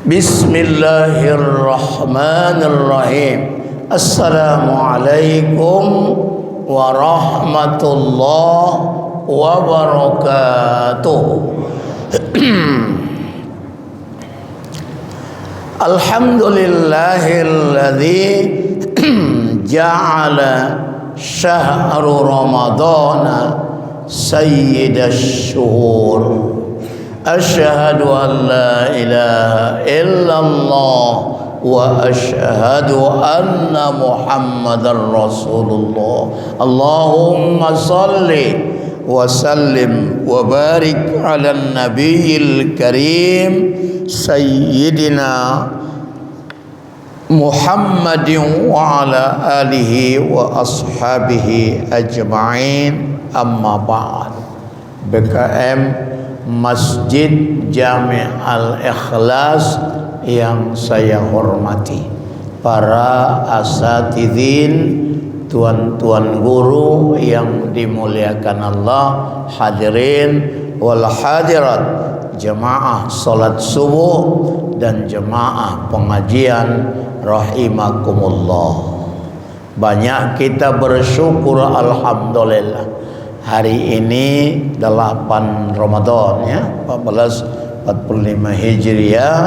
Bismillahirrahmanirrahim. Assalamualaikum warahmatullahi wabarakatuh. Alhamdulillahilladzi ja'ala syahru ramadana sayyidash syuhur. Asyhadu an la ilaha illallah wa asyhadu anna Muhammadar Rasulullah. Allahumma salli wa sallim wa barik ala nabiyil karim sayyidina Muhammadin wa ala alihi wa ashabihi ajma'in. Amma ba'd. BKM Masjid Jami' Al-Ikhlas yang saya hormati, para asatidin, tuan-tuan guru yang dimuliakan Allah, hadirin wal hadirat, jemaah salat subuh dan jemaah pengajian rahimakumullah. Banyak kita bersyukur, alhamdulillah. Hari ini 8 Ramadan ya, 1445 Hijriah.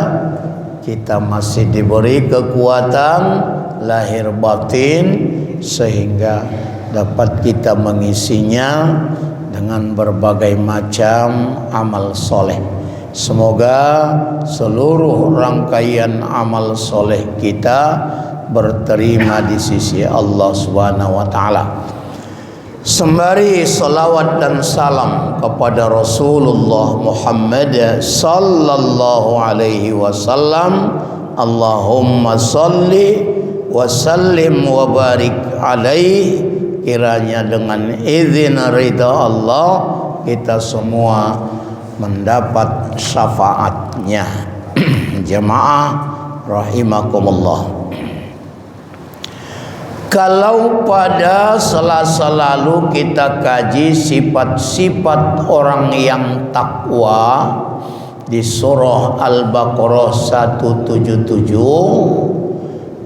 Kita masih diberi kekuatan lahir batin sehingga dapat kita mengisinya dengan berbagai macam amal soleh. Semoga seluruh rangkaian amal soleh kita berterima di sisi Allah Subhanahu wa taala. Sembari salawat dan salam kepada Rasulullah Muhammad sallallahu alaihi wasallam. Allahumma salli wa sallim wa barik alaihi. Kiranya dengan izin ridha Allah kita semua mendapat syafaatnya. Jemaah rahimakumullah. Kalau pada Selasa lalu kita kaji sifat-sifat orang yang takwa di surah Al-Baqarah 177,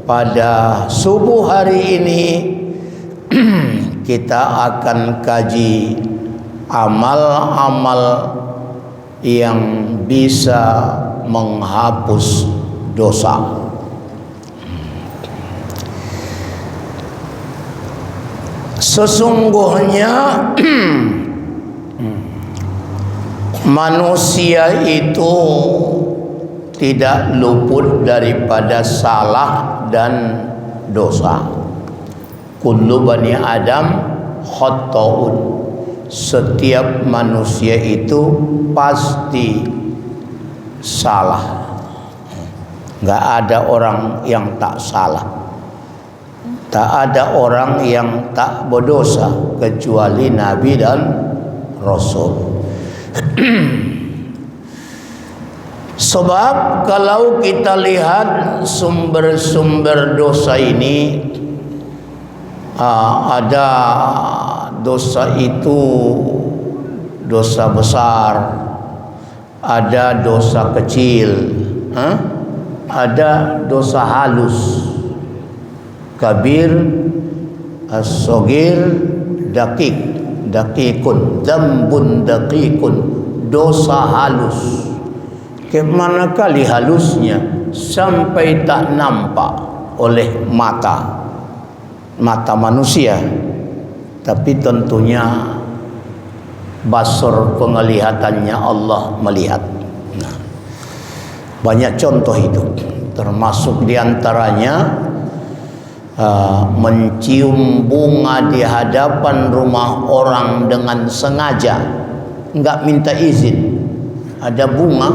pada subuh hari ini kita akan kaji amal-amal yang bisa menghapus dosa. Sesungguhnya manusia itu tidak luput daripada salah dan dosa. Kullu bani Adam khata'un. Setiap manusia itu pasti salah. Enggak ada orang yang tak salah. Tak ada orang yang tak berdosa kecuali Nabi dan Rasul. Sebab kalau kita lihat sumber-sumber dosa ini, ada dosa itu dosa besar, ada dosa kecil, ada dosa halus, kabir, as-sogir, dakikun, dambun dakikun, dosa halus. Kemana kali halusnya sampai tak nampak oleh mata manusia, tapi tentunya basar penglihatannya Allah melihat. Nah, banyak contoh itu, termasuk diantaranya mencium bunga di hadapan rumah orang dengan sengaja, enggak minta izin. Ada bunga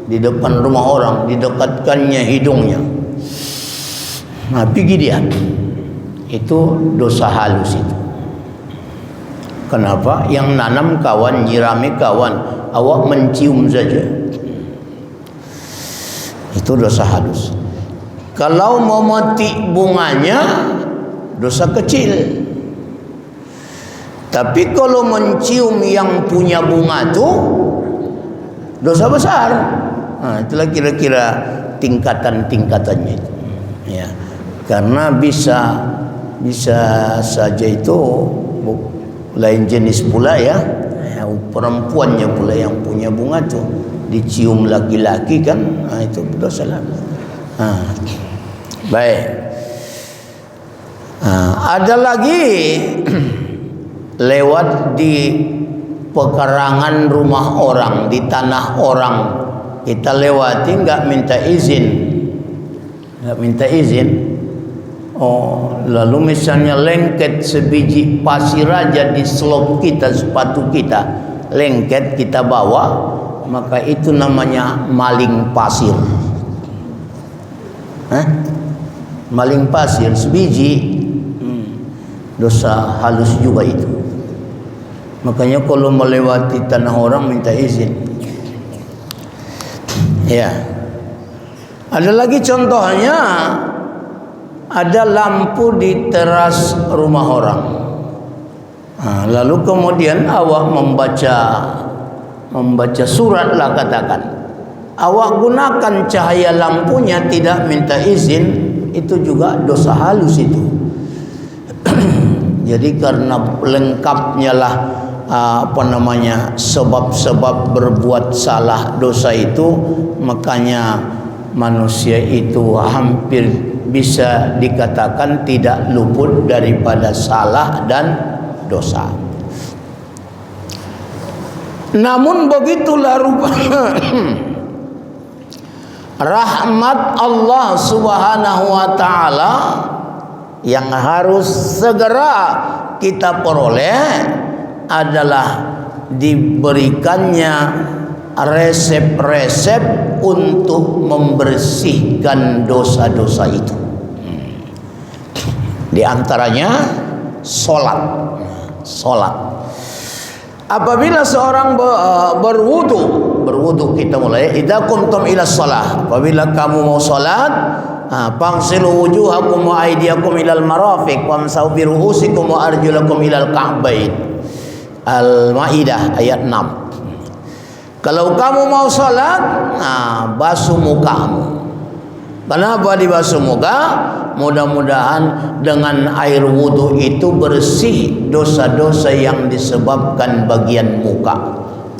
di depan rumah orang, didekatkannya hidungnya. Nah, pergi dia. Itu dosa halus itu. Kenapa? Yang nanam kawan, nyirami kawan, awak mencium saja. Itu dosa halus. Kalau memetik bunganya, dosa kecil. Tapi kalau mencium yang punya bunga itu, dosa besar. Itulah kira-kira tingkatan-tingkatannya itu. Ya. Karena bisa saja itu lain jenis pula ya. Perempuannya pula yang punya bunga tuh dicium laki-laki kan, itu dosa lah. Baik. Ada lagi lewat di pekarangan rumah orang, di tanah orang, kita lewati nggak minta izin. Lalu misalnya lengket sebiji pasir aja di selop kita, sepatu kita lengket, kita bawa, maka itu namanya maling pasir. Maling pasir sebiji, dosa halus juga itu. Makanya kalau melewati tanah orang minta izin. Ya. Ada lagi contohnya, ada lampu di teras rumah orang. Lalu kemudian awak membaca surat lah katakan. Awak gunakan cahaya lampunya tidak minta izin, itu juga dosa halus itu. Jadi karena lengkapnya lah sebab-sebab berbuat salah dosa itu, makanya manusia itu hampir bisa dikatakan tidak luput daripada salah dan dosa. Namun begitulah rupanya rahmat Allah Subhanahu wa taala yang harus segera kita peroleh adalah diberikannya resep-resep untuk membersihkan dosa-dosa itu. Di antaranya solat. Apabila seorang berwudu kita mulai, idza qumtum ila shalah, apabila kamu mau salat, fagsilu wujuhakum wa aydiyakum ilal marafiq wamsahu bi ru'usikum wa arjulakum ilal ka'bain. Al-Maidah ayat 6. Kalau kamu mau salat, basuh mukamu. Kenapa dibasuh muka? Mudah-mudahan dengan air wudu itu bersih dosa-dosa yang disebabkan bagian muka.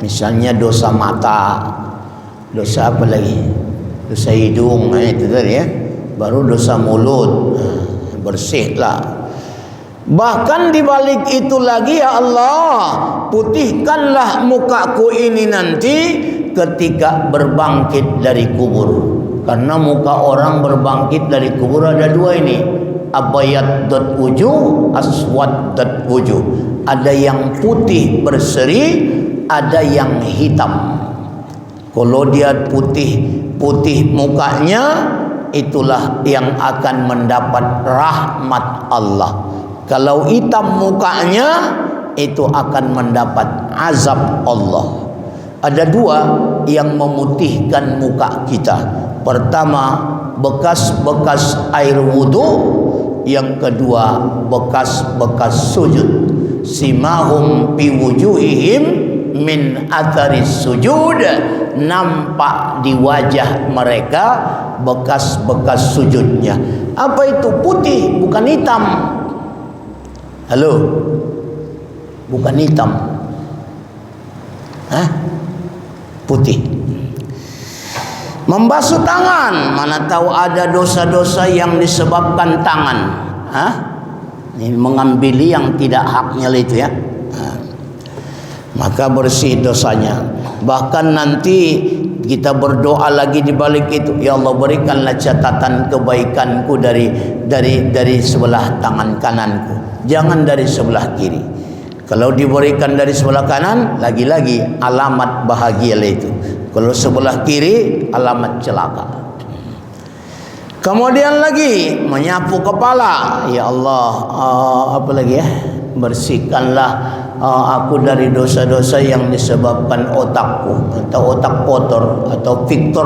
Misalnya dosa mata, dosa apa lagi? Dosa hidung, itu tadi ya. Baru dosa mulut, bersihlah. Bahkan dibalik itu lagi, ya Allah, putihkanlah mukaku ini nanti ketika berbangkit dari kubur. Karena muka orang berbangkit dari kubur ada dua ini, abayat wujuh, aswad wujuh. Ada yang putih berseri, ada yang hitam. Kalau dia putih mukanya, itulah yang akan mendapat rahmat Allah. Kalau hitam mukanya, itu akan mendapat azab Allah. Ada dua yang memutihkan muka kita. Pertama, bekas-bekas air wudu. Yang kedua, bekas-bekas sujud. Simahum fi wujuhihim min atharis sujud. Nampak di wajah mereka bekas-bekas sujudnya. Apa itu? Putih, bukan hitam. Halo? Bukan hitam. Putih. Membasuh tangan, mana tahu ada dosa-dosa yang disebabkan tangan. Ini mengambil yang tidak haknya itu ya. Maka bersih dosanya. Bahkan nanti kita berdoa lagi di balik itu, ya Allah berikanlah catatan kebaikanku dari sebelah tangan kananku, jangan dari sebelah kiri. Kalau diberikan dari sebelah kanan, lagi-lagi alamat bahagia itu. Kalau sebelah kiri, alamat celaka. Kemudian lagi menyapu kepala, ya Allah, apa lagi ya? Bersihkanlah aku dari dosa-dosa yang disebabkan otakku, atau otak kotor, atau Victor,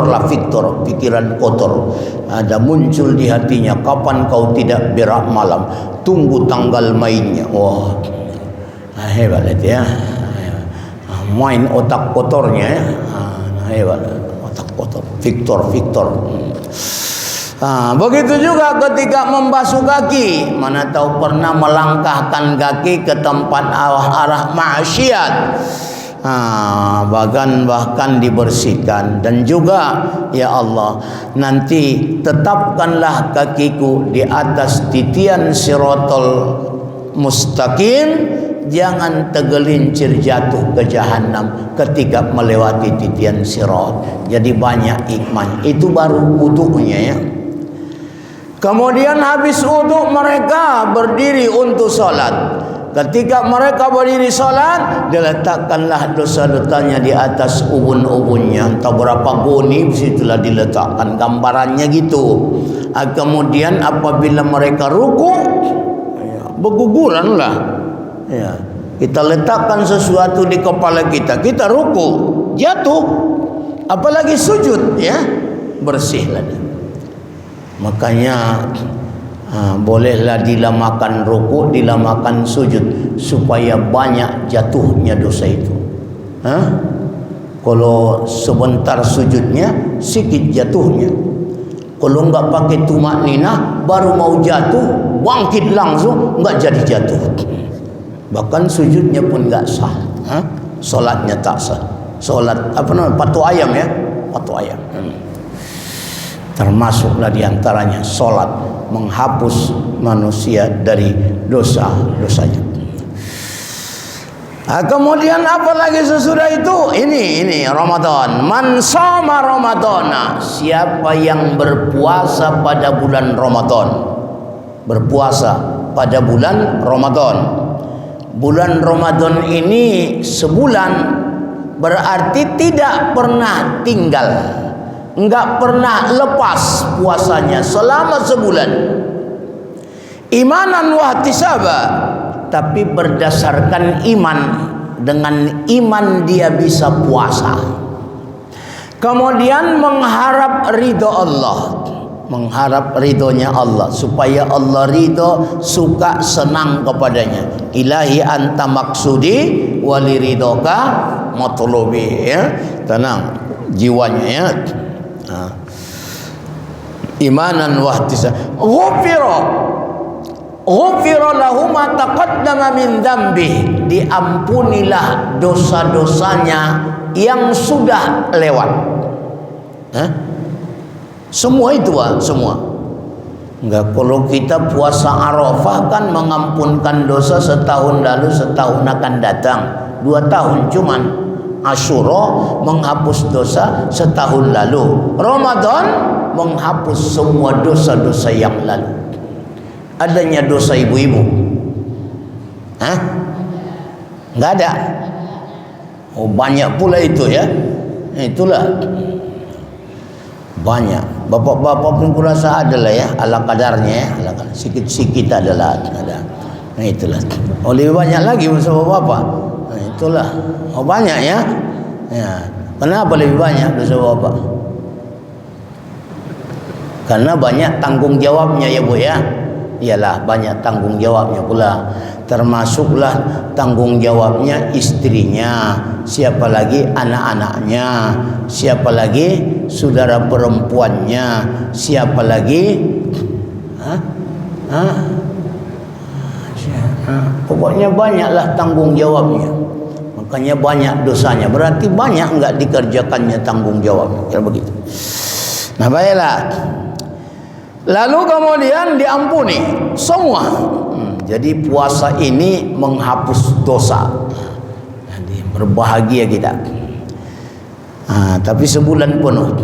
pikiran kotor. Ada muncul di hatinya, kapan kau tidak berak malam, tunggu tanggal mainnya. Wah, hebat itu ya. Main otak kotornya ya. Hebat, otak kotor. Victor. Begitu juga ketika membasuh kaki, mana tahu pernah melangkahkan kaki ke tempat arah maksiat, bahkan dibersihkan. Dan juga ya Allah, nanti tetapkanlah kakiku di atas titian siratal mustaqim, jangan tergelincir jatuh ke jahanam ketika melewati titian sirat. Jadi banyak hikmah. Itu baru wudunya ya. Kemudian habis wudu mereka berdiri untuk solat. Ketika mereka berdiri solat, diletakkanlah dosa-dosanya di atas ubun-ubunnya. Entah berapa goni, situlah diletakkan gambarannya gitu. Kemudian apabila mereka ruku, berguguranlah. Ya, kita letakkan sesuatu di kepala kita, kita ruku, jatuh, apalagi sujud, ya, bersihlah dia. Makanya bolehlah dilamakan ruku, dilamakan sujud, supaya banyak jatuhnya dosa itu. Kalau sebentar sujudnya, sikit jatuhnya. Kalau enggak pakai tumak nina, baru mau jatuh, bangkit langsung, enggak jadi jatuh. Bahkan sujudnya pun enggak sah. Solatnya tak sah. Solat apa namanya? Patu ayam ya, patu ayam. Termasuklah diantaranya solat menghapus manusia dari dosa-dosanya. Kemudian apa lagi sesudah itu? Ini Ramadan. Man shoma Ramadana, siapa yang berpuasa pada bulan Ramadan. Berpuasa pada bulan Ramadan. Bulan Ramadan ini sebulan, berarti tidak pernah tinggal, enggak pernah lepas puasanya selama sebulan. Imanan wa ihtisaba, tapi berdasarkan iman. Dengan iman dia bisa puasa. Kemudian mengharap ridho Allah, mengharap ridhonya Allah, supaya Allah ridho, suka, senang kepadanya. Ilahi anta maksudi wali ridhoka matlubi, ya. Tenang jiwanya ya. Imanan wa ihtisab. Ghufira lahu ma taqaddama min dzambi, diampunilah dosa-dosanya yang sudah lewat. Semua itu semua. Enggak, kalau kita puasa Arafah kan mengampunkan dosa setahun lalu, setahun akan datang, 2 tahun cuman. Asyura menghapus dosa setahun lalu. Ramadan menghapus semua dosa-dosa yang lalu. Adanya dosa ibu-ibu? Enggak ada. Oh, banyak pula itu ya. Itulah banyak. Bapak-bapak pun kurasa adalah ya, ala kadarnya ya, sikit-sikit adalah ada. Nah itulah. Oh, lebih banyak lagi bersama bapak. Nah itulah. Oh, banyak ya. Ya. Kenapa lebih banyak bersama bapak? Karena banyak tanggung jawabnya ya Bu ya. Iyalah, banyak tanggung jawabnya pula. Termasuklah tanggung jawabnya istrinya, siapa lagi anak-anaknya, siapa lagi saudara perempuannya, siapa lagi pokoknya banyaklah tanggung jawabnya. Makanya banyak dosanya, berarti banyak enggak dikerjakannya tanggung jawabnya. Kira begitu. Nah, baiklah. Lalu kemudian diampuni semua. Jadi puasa ini menghapus dosa. Jadi berbahagia kita. Tapi sebulan penuh.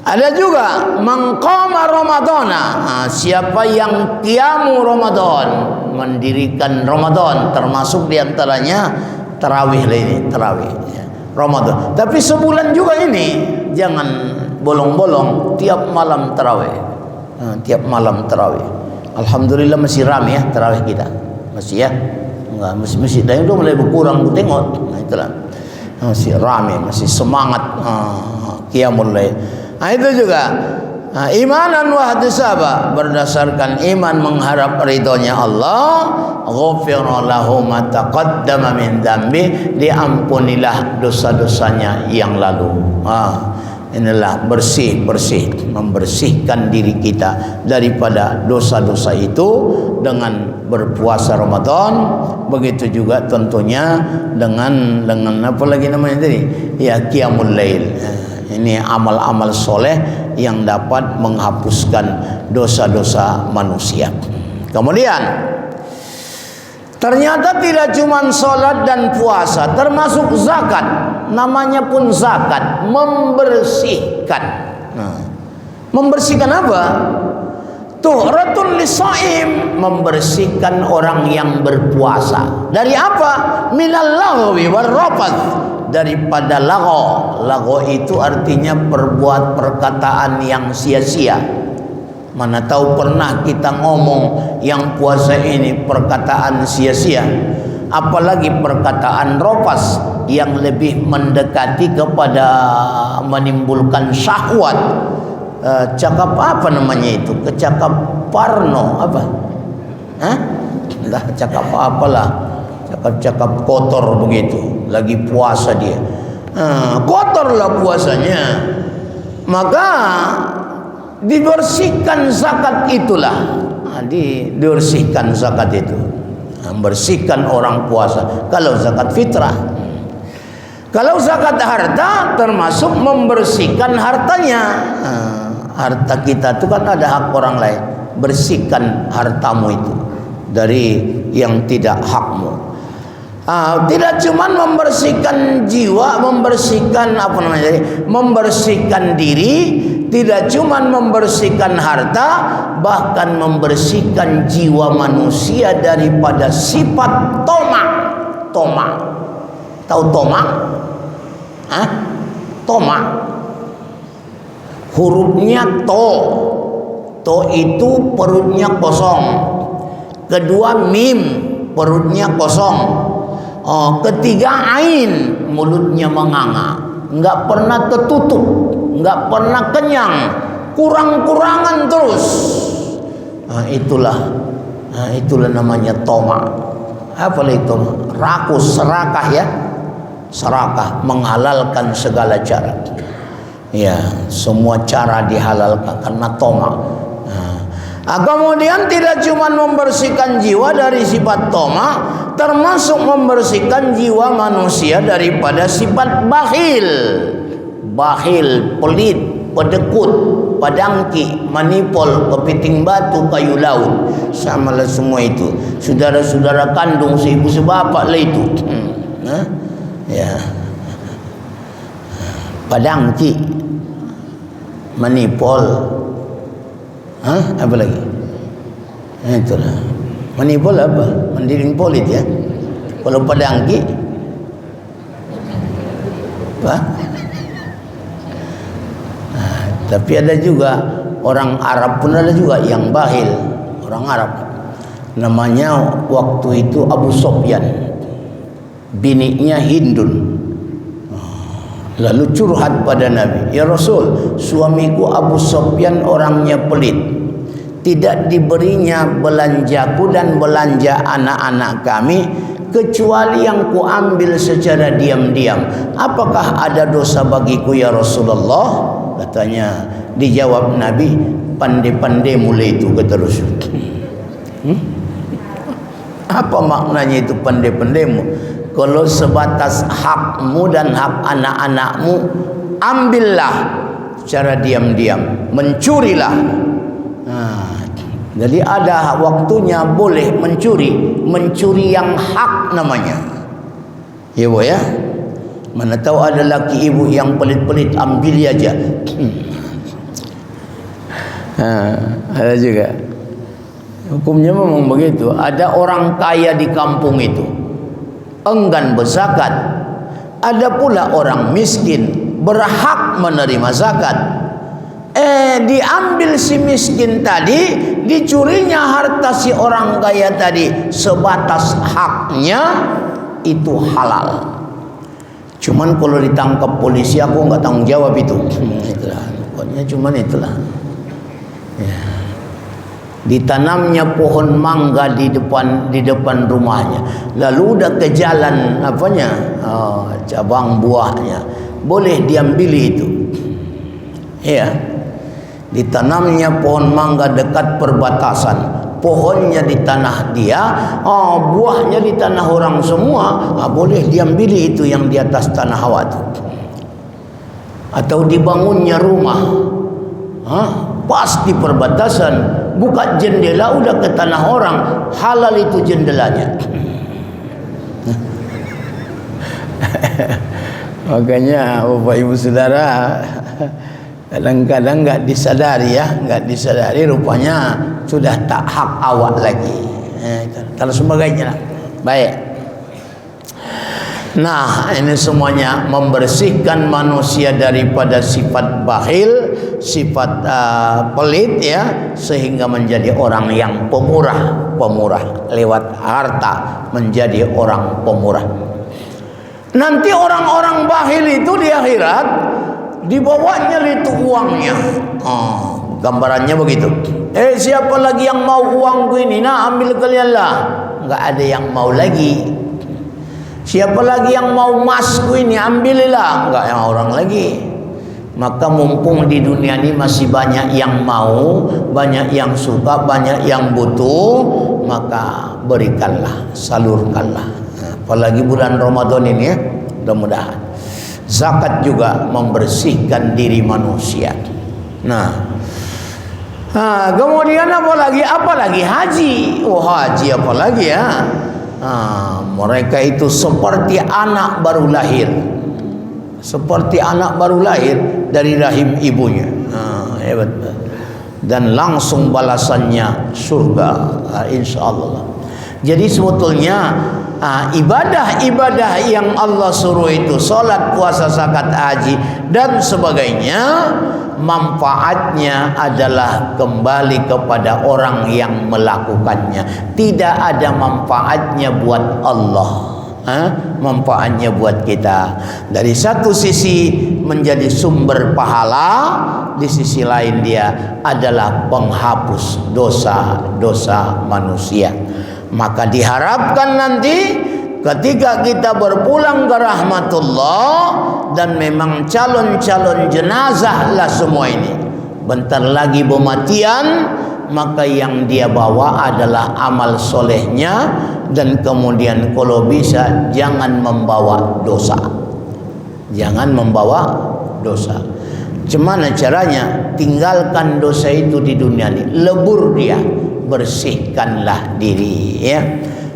Ada juga mengqama Ramadana. Siapa yang qiyamu Ramadan, mendirikan Ramadan, termasuk diantaranya tarawih ini, tarawih Ramadan. Tapi sebulan juga ini, jangan bolong-bolong, tiap malam tarawih. Tiap malam tarawih. Alhamdulillah masih ramai ya tarawih kita. Masih ya. Enggak, masjid lain itu mulai berkurang, aku tengok. Nah, itulah. Masih ramai, masih semangat qiyamul lail. Nah, itu juga imanan wa ihtisaba, berdasarkan iman mengharap ridhonya Allah. Ghufira lahu ma taqaddama min dzambi, diampunilah dosa-dosanya yang lalu. inilah bersih-bersih, membersihkan diri kita daripada dosa-dosa itu dengan berpuasa Ramadan. Begitu juga tentunya dengan apa lagi namanya tadi? Ya, qiyamul lail. Ini amal-amal soleh yang dapat menghapuskan dosa-dosa manusia. Kemudian ternyata tidak cuma sholat dan puasa, termasuk zakat. Namanya pun zakat, membersihkan. Membersihkan apa? Tuhratun lisaim, membersihkan orang yang berpuasa. Dari apa? Minal lagwi wal rafath, daripada lagho. Lagho itu artinya perkataan yang sia-sia. Mana tahu pernah kita ngomong yang puasa ini perkataan sia-sia, apalagi perkataan rofas yang lebih mendekati kepada menimbulkan syahwat. Cakap apa namanya itu? Kecakap parno apa? Entah cakap apalah. Cakap-cakap kotor begitu. Lagi puasa dia. Kotorlah puasanya. Maka dibersihkan zakat itulah. Dibersihkan zakat itu. Membersihkan orang puasa. Kalau zakat fitrah. Kalau zakat harta termasuk membersihkan hartanya. Harta kita itu kan ada hak orang lain. Bersihkan hartamu itu dari yang tidak hakmu. Tidak cuma membersihkan jiwa, membersihkan apa namanya, membersihkan diri, tidak cuma membersihkan harta, bahkan membersihkan jiwa manusia daripada sifat tomak. Tomak, tahu tomak? Tomak. Hurufnya to itu perutnya kosong. Kedua mim, perutnya kosong. Ketiga ain, mulutnya menganga. Enggak pernah tertutup, enggak pernah kenyang, kurang-kurangan terus. Itulah namanya tomak. Apa itu? Rakus, serakah ya. Serakah, menghalalkan segala cara. Ya, semua cara dihalalkan karena tomak. Kemudian tidak cuma membersihkan jiwa dari sifat tomak, termasuk membersihkan jiwa manusia daripada sifat bakhil. Bakhil, pelit, pedekut, padangki, manipul, kepiting batu, kayu laut. Samalah semua itu. Saudara-saudara kandung seibu sebapak lah itu. Ya. Padangki, manipul, apa lagi? Itulah. Manipul apa? Mendiring polit ya. Kalau padangki, apa? Tapi ada juga orang Arab pun ada juga yang bakhil. Orang Arab. Namanya waktu itu Abu Sofyan. Bininya Hindun. Lalu curhat pada Nabi, ya Rasul, suamiku Abu Sofyan orangnya pelit, tidak diberinya belanjaku dan belanja anak-anak kami kecuali yang kuambil secara diam-diam. Apakah ada dosa bagiku ya Rasulullah? Katanya, dijawab Nabi, pandai-pandai mulai itu, kata Rasul. Apa maknanya itu pandai-pandaimu? Kalau sebatas hakmu dan hak anak-anakmu, ambillah secara diam-diam, mencurilah. Jadi ada waktunya boleh mencuri yang hak namanya. Ya bu ya. Mana tahu ada laki ibu yang pelit-pelit, ambil aja. Ada juga. Hukumnya memang begitu. Ada orang kaya di kampung itu, enggan berzakat. Ada pula orang miskin berhak menerima zakat. Diambil si miskin tadi, dicurinya harta si orang kaya tadi sebatas haknya, itu halal. Cuman kalau ditangkap polisi aku nggak tanggung jawab itu. Itulah, pokoknya cuman itulah. Ya. Ditanamnya pohon mangga di depan rumahnya, lalu udah ke jalan apanya, cabang buahnya, boleh diambil itu. Ya, ditanamnya pohon mangga dekat perbatasan, pohonnya di tanah dia, buahnya di tanah orang semua, boleh diambil itu yang di atas tanah awak itu. Atau dibangunnya rumah, pas di perbatasan, buka jendela udah ke tanah orang, halal itu jendelanya. Makanya Bapak Ibu Saudara, kadang-kadang nggak disadari rupanya sudah tak hak awak lagi. Dan sebagainya. Baik. Nah, ini semuanya membersihkan manusia daripada sifat bakhil, sifat pelit ya, sehingga menjadi orang yang pemurah lewat harta, menjadi orang pemurah. Nanti orang-orang bakhil itu di akhirat dibawanya itu uangnya. Gambarannya begitu. Siapa lagi yang mau uangku ini? Nah, ambil kalian lah. Enggak ada yang mau lagi. Siapa lagi yang mau emasku ini? Ambillah. Enggak yang orang lagi. Maka mumpung di dunia ini masih banyak yang mau, banyak yang suka, banyak yang butuh, maka berikanlah, salurkanlah. Apalagi bulan Ramadan ini ya, mudah-mudahan. Zakat juga membersihkan diri manusia. Nah, kemudian apalagi haji. Haji apalagi ya. Mereka itu seperti anak baru lahir. Seperti anak baru lahir dari rahim ibunya. Hebat. Dan langsung balasannya surga, insyaallah. Jadi sebetulnya ibadah-ibadah yang Allah suruh itu, salat, puasa, zakat, haji dan sebagainya, manfaatnya adalah kembali kepada orang yang melakukannya. Tidak ada manfaatnya buat Allah, manfaatnya buat kita. Dari satu sisi menjadi sumber pahala, di sisi lain dia adalah penghapus dosa-dosa manusia. Maka diharapkan nanti ketika kita berpulang ke rahmatullah, dan memang calon-calon jenazah lah semua ini, bentar lagi pematian, maka yang dia bawa adalah amal solehnya. Dan kemudian kalau bisa jangan membawa dosa. Jangan membawa dosa. Gimana caranya? Tinggalkan dosa itu di dunia ini, lebur dia, bersihkanlah diri ya.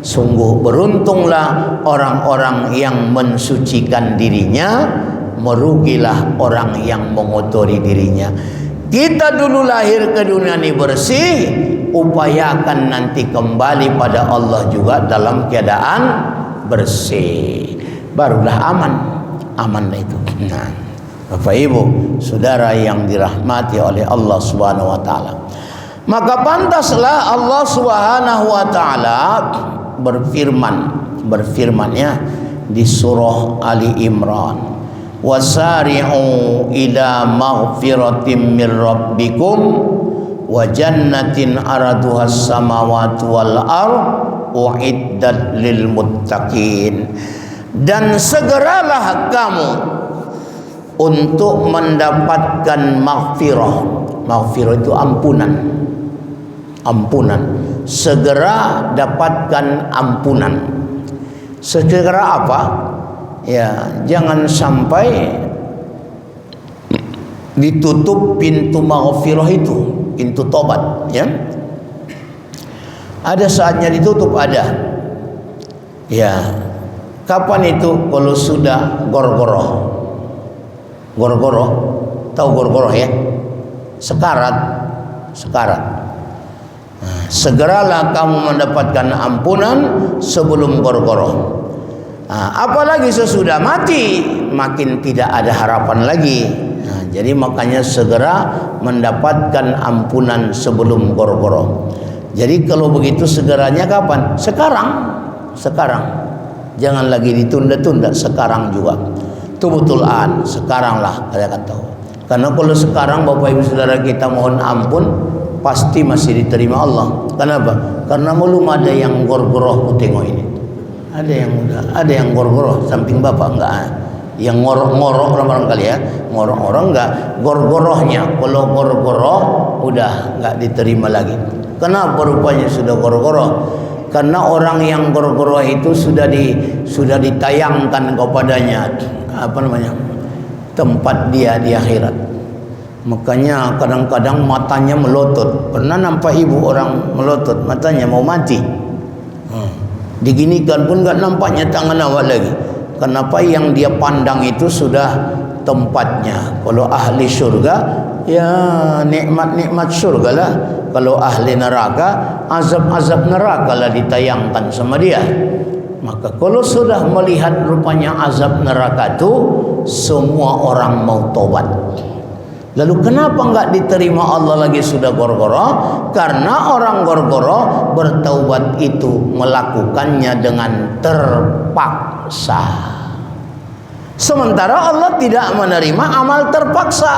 Sungguh beruntunglah orang-orang yang mensucikan dirinya, merugilah orang yang mengotori dirinya. Kita dulu lahir ke dunia ini bersih, upayakan nanti kembali pada Allah juga dalam keadaan bersih, barulah aman itu. Nah, Bapak Ibu Saudara yang dirahmati oleh Allah Subhanahu wa taala, maka pantaslah Allah Subhanahu wa taala berfirman ya di surah Ali Imran, wasari'u ila maghfiratin mir rabbikum wa jannatin araduhas samawati wal ard uiddat lil muttaqin. Dan segeralah kamu untuk mendapatkan maghfirah. Maghfirah itu ampunan. Segera dapatkan ampunan. Segera apa? Ya, jangan sampai ditutup pintu maghfirah itu, pintu tobat ya. Ada saatnya ditutup, ada. Ya. Kapan itu? Kalau sudah gorgoroh. Gorgoroh, tahu gorgoroh ya? Sekarat. Nah, segeralah kamu mendapatkan ampunan sebelum gorgoroh. Nah, apalagi sesudah mati, makin tidak ada harapan lagi. Nah, jadi makanya segera mendapatkan ampunan sebelum gorgoroh. Jadi kalau begitu segeranya kapan? Sekarang. Jangan lagi ditunda-tunda, sekarang juga. Itu betulan, sekaranglah kalian tahu. Karena kalau sekarang Bapak Ibu Saudara kita mohon ampun, pasti masih diterima Allah. Kenapa? Karena belum ada yang gorgoroh ku tengok ini. Ada yang gorgoroh samping Bapak enggak? yang ngorok-ngorok barangkali ya, ngorok-ngorok enggak, gor-gorohnya. Kalau gor-goroh udah enggak diterima lagi. Kenapa rupanya sudah gor-goroh? Karena orang yang gor-goroh itu sudah ditayangkan kepadanya tempat dia di akhirat. Makanya kadang-kadang matanya melotot. Pernah nampak ibu orang melotot, matanya mau mati. Diginikan pun enggak nampaknya tangan awak lagi. Kenapa? Yang dia pandang itu sudah tempatnya. Kalau ahli surga, ya nikmat-nikmat surga lah. Kalau ahli neraka, azab-azab neraka lah ditayangkan sama dia. Maka kalau sudah melihat rupanya azab neraka itu, semua orang mau tobat. Lalu kenapa enggak diterima Allah lagi sudah gor-goroh? Karena orang gor-goroh bertaubat itu melakukannya dengan terpaksa. Sementara Allah tidak menerima amal terpaksa.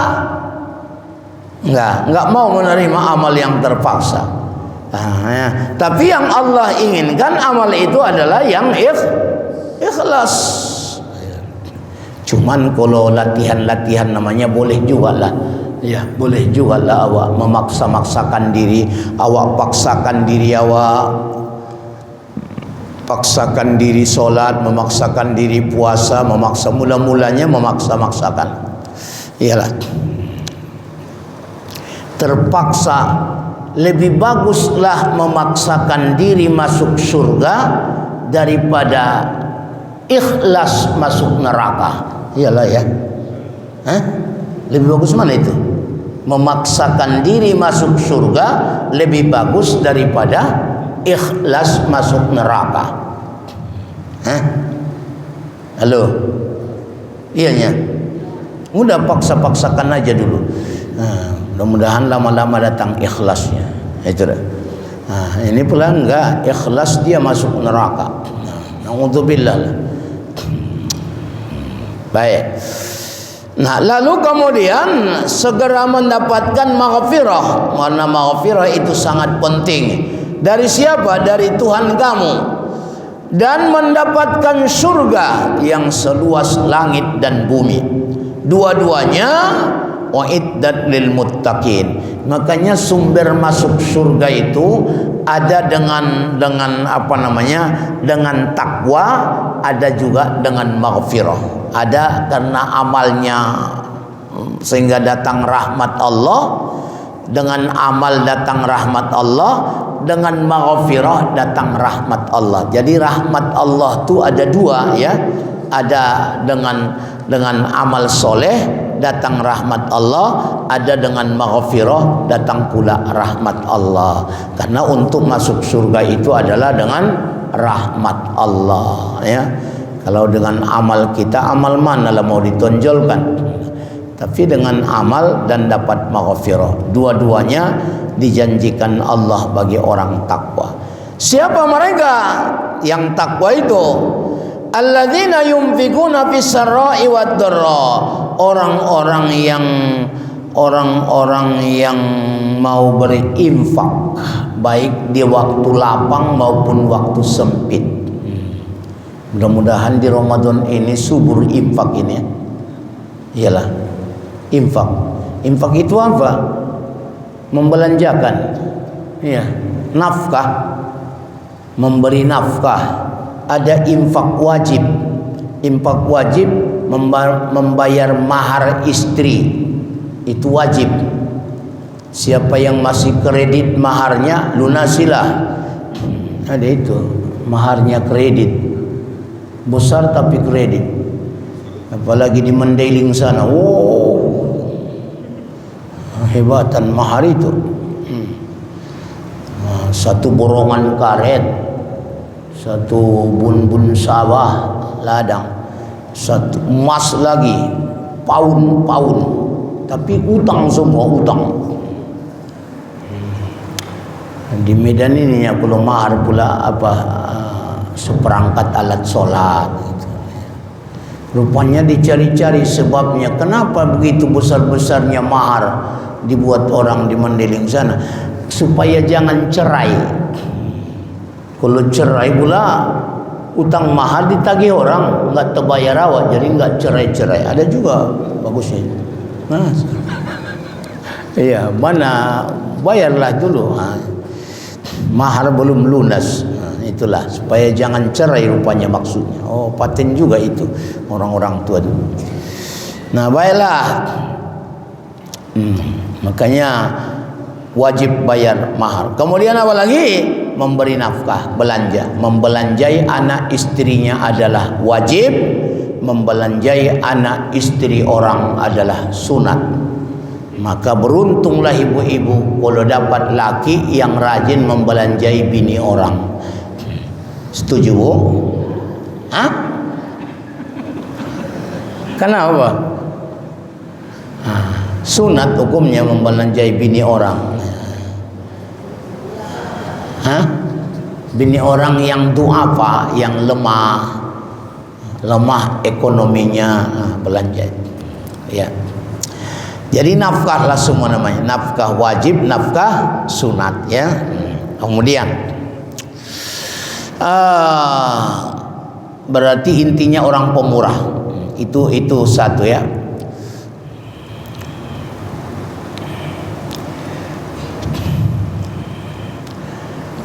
Enggak mau menerima amal yang terpaksa. Tapi yang Allah inginkan amal itu adalah yang ikhlas. Cuman kalau latihan-latihan namanya boleh juga lah. Ya, boleh juga lah awak memaksa-maksakan diri, awak paksakan diri awak, paksakan diri solat, memaksakan diri puasa, mula-mulanya memaksa-maksakan. Iyalah. Terpaksa, lebih baguslah memaksakan diri masuk surga daripada ikhlas masuk neraka. Iyalah ya. Lebih bagus mana itu? Memaksakan diri masuk surga lebih bagus daripada ikhlas masuk neraka. Halo. Iyanya. Udah paksa-paksakan aja dulu. Mudah-mudahan lama-lama datang ikhlasnya. Itu dah. Ini pula enggak ikhlas dia masuk neraka. Na'udzubillah. Baik. Nah, lalu kemudian segera mendapatkan maghfirah. Mana maghfirah itu sangat penting. Dari siapa? Dari Tuhan kamu. Dan mendapatkan surga yang seluas langit dan bumi. Dua-duanya wa'iddat lil muttaqin. Makanya sumber masuk surga itu ada dengan dengan takwa, ada juga dengan maghfirah. Ada karena amalnya sehingga datang rahmat Allah, dengan amal datang rahmat Allah, dengan maghfirah datang rahmat Allah. Jadi rahmat Allah tu ada dua ya. Ada dengan amal soleh datang rahmat Allah, ada dengan maghfirah datang pula rahmat Allah. Karena untuk masuk surga itu adalah dengan rahmat Allah ya. Kalau dengan amal kita, amal mana lah mau ditonjolkan? Tapi dengan amal dan dapat maghfirah, dua-duanya dijanjikan Allah bagi orang takwa. Siapa mereka yang takwa itu? Alladzina yunfikuna fis sarra'i wad dharra. Orang-orang yang mau berinfak baik di waktu lapang maupun waktu sempit. Mudah-mudahan di Ramadan ini subur infak ini. Iyalah, infak. Infak itu apa? Membelanjakan. Iya, nafkah. Memberi nafkah. Ada infak wajib. Infak wajib membayar mahar istri. Itu wajib. Siapa yang masih kredit maharnya, lunasilah. Ada itu, maharnya kredit. Besar tapi kredit. Apalagi di Mandailing sana. Hebatan mahar itu. Satu borongan karet, satu bun-bun sawah ladang, satu emas lagi, paun-paun. Tapi utang semua, utang. Di Medan ini ya perlu mahar pula seperangkat alat solat gitu. Rupanya dicari-cari sebabnya kenapa begitu besar-besarnya mahar dibuat orang di Mandailing sana, supaya jangan cerai. Kalau cerai pula utang mahal ditagih orang, nggak terbayar awak, jadi nggak cerai-cerai. Ada juga bagusnya. Nah, iya, mana bayarlah dulu. Mahar belum lunas. Itulah supaya jangan cerai rupanya maksudnya. Oh, paten juga itu orang-orang tua dulu. Nah, baiklah. Makanya wajib bayar mahar. Kemudian apa lagi? Memberi nafkah, belanja. Membelanjai anak istrinya adalah wajib. Membelanjai anak istri orang adalah sunat. Maka beruntunglah ibu-ibu kalau dapat laki yang rajin membelanjai bini orang. Setuju, Bu? Hah? Kenapa? Sunat hukumnya membelanjai bini orang. Hah? Bini orang yang duafa, yang lemah ekonominya, belanja. Ya. Jadi nafkahlah semua namanya. Nafkah wajib, nafkah sunat, ya. Kemudian berarti intinya orang pemurah. Itu satu, ya.